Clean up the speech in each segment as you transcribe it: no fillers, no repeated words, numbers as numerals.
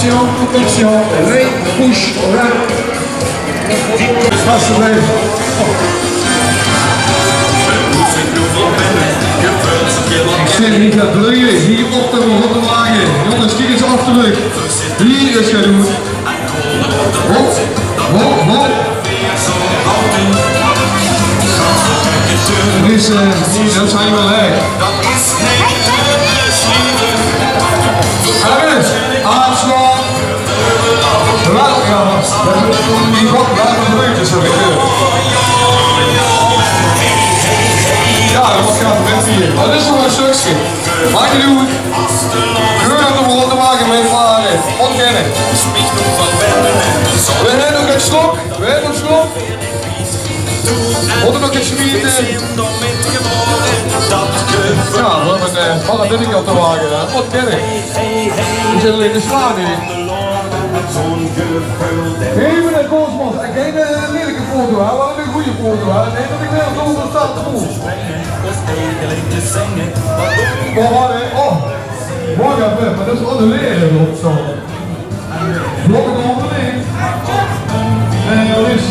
attention, les couches là. Ik zit niet naar dreugen, hier op de Marotte wagen. Jongens, kijk eens achterlijk. Hier is genoeg. Hop, hop, hop. Dus, dat zijn wel hè. Anders, aanslag. Geweldig, die god blijven breutjes heb ik ja, dat gaat met hier. Maar dit is nog een stukje. Maak je doen. Geur op de Marotte wagen met varen. Ontkennen. We hebben nog een slok. We hebben een slok. Moeten nog iets smieten. Ja, we hebben een paradinning op de wagen. Ontkennen. We zitten alleen de slaan nu. Even een kosmos. En geen lelijke foto, hè. Wel een goede foto, hè. Nee, dat ik weer over staat te voelen. Oh, mooi even, maar dat is onduleren op zo. Blokken onderling. En dat is,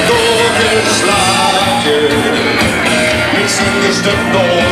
Doorgeslagen, ik zie de stuk door.